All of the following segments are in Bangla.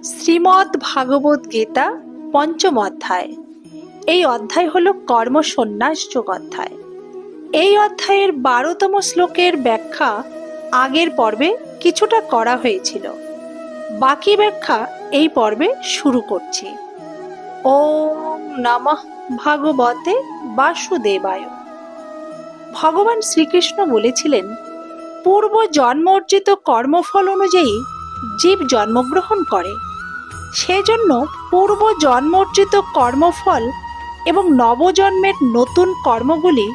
শ্রীমদ্ ভাগবত গীতা পঞ্চম অধ্যায়। এই অধ্যায় হল কর্মসন্ন্যাস যোগ অধ্যায়। এই অধ্যায়ের 12তম শ্লোকের ব্যাখ্যা আগের পর্বে কিছুটা করা হয়েছিল। বাকি ব্যাখ্যা এই পর্বে শুরু করছি। ওম নমঃ ভাগবতে বাসুদেবায়। ভগবান শ্রীকৃষ্ণ বলেছিলেন, পূর্ব জন্ম অর্জিত কর্মফল অনুযায়ী জীব জন্মগ্রহণ করে। সেজন্য পূর্ব জন্ম অর্জিত কর্মফল এবং নবজন্মের নতুন কর্মগুলি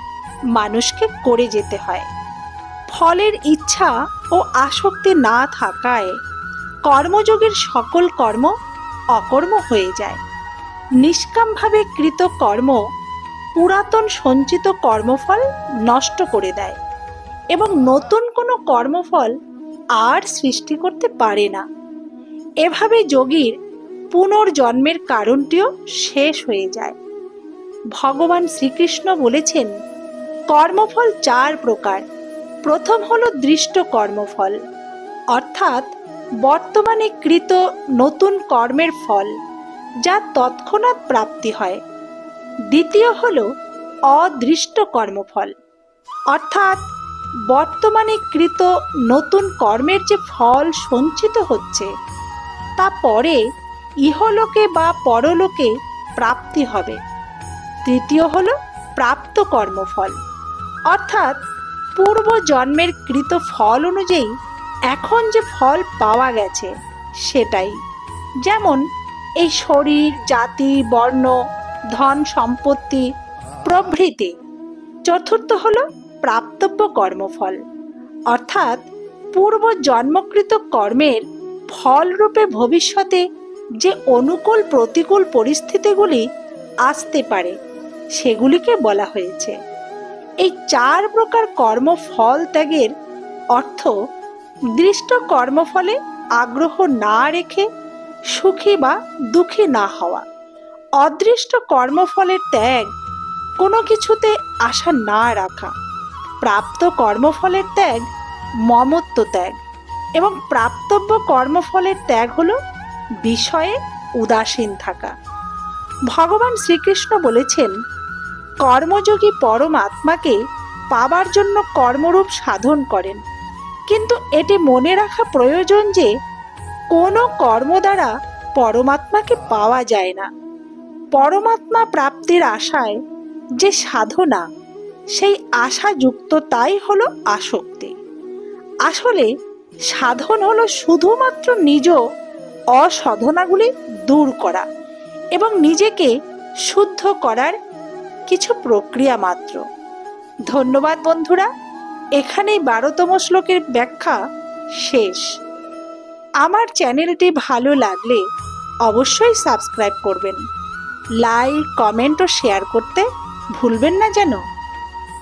মানুষকে করে যেতে হয়। ফলের ইচ্ছা ও আসক্তি না থাকায় কর্মযোগের সকল কর্ম অকর্ম হয়ে যায়। নিষ্কামভাবে কৃত কর্ম পুরাতন সঞ্চিত কর্মফল নষ্ট করে দেয় এবং নতুন কোনো কর্মফল আর সৃষ্টি করতে পারে না। এভাবে যোগীর পুনর্জন্মের কারণটিও শেষ হয়ে যায়। ভগবান শ্রীকৃষ্ণ বলেছেন, কর্মফল 4 প্রকার। প্রথম হলো দৃষ্ট কর্মফল, অর্থাৎ বর্তমানে কৃত নতুন কর্মের ফল, যা তৎক্ষণাৎ প্রাপ্তি হয়। দ্বিতীয় হলো অদৃষ্ট কর্মফল, অর্থাৎ বর্তমানে কৃত নতুন কর্মের যে ফল সঞ্চিত হচ্ছে তা পরে ইহলোকে বা পরলোকে প্রাপ্তি হবে। তৃতীয় হলো প্রাপ্ত কর্মফল, অর্থাৎ পূর্ব জন্মের কৃত ফল অনুযায়ী এখন যে ফল পাওয়া গেছে সেটাই, যেমন এই শরীর, জাতি, বর্ণ, ধন সম্পত্তি প্রভৃতি। চতুর্থ হলো প্রাপ্তব্য কর্মফল, অর্থাৎ পূর্ব জন্মকৃত কর্মের ফলরূপে ভবিষ্যতে যে অনুকূল প্রতিকূল পরিস্থিতিগুলি আসতে পারে সেগুলিকে বলা হয়েছে। এই 4 প্রকার কর্মফল ত্যাগের অর্থ দৃষ্ট কর্মফলে আগ্রহ না রেখে সুখী বা দুঃখী না হওয়া। অদৃষ্ট কর্মফলের ত্যাগ কোনো কিছুতে আশা না রাখা। প্রাপ্ত কর্মফলের ত্যাগ মমত্ব ত্যাগ এবং প্রাপ্তব্য কর্মফলের ত্যাগ হলো বিষয়ে উদাসীন থাকা। ভগবান শ্রীকৃষ্ণ বলেছেন, কর্মযোগী পরমাত্মাকে পাবার জন্য কর্মরূপ সাধন করেন, কিন্তু এটি মনে রাখা প্রয়োজন যে কোনো কর্ম দ্বারা পরমাত্মাকে পাওয়া যায় না। পরমাত্মা প্রাপ্তির আশায় যে সাধনা, সেই আশাযুক্ততাই হলো আসক্তি। আসলে সাধন হলো শুধুমাত্র নিজ অসাধনাগুলি দূর করা এবং নিজেকে শুদ্ধ করার কিছু প্রক্রিয়া মাত্র। ধন্যবাদ বন্ধুরা, এখানেই 12তম শ্লোকের ব্যাখ্যা শেষ। আমার চ্যানেলটি ভালো লাগলে অবশ্যই সাবস্ক্রাইব করবেন। লাইক, কমেন্ট ও শেয়ার করতে ভুলবেন না যেন।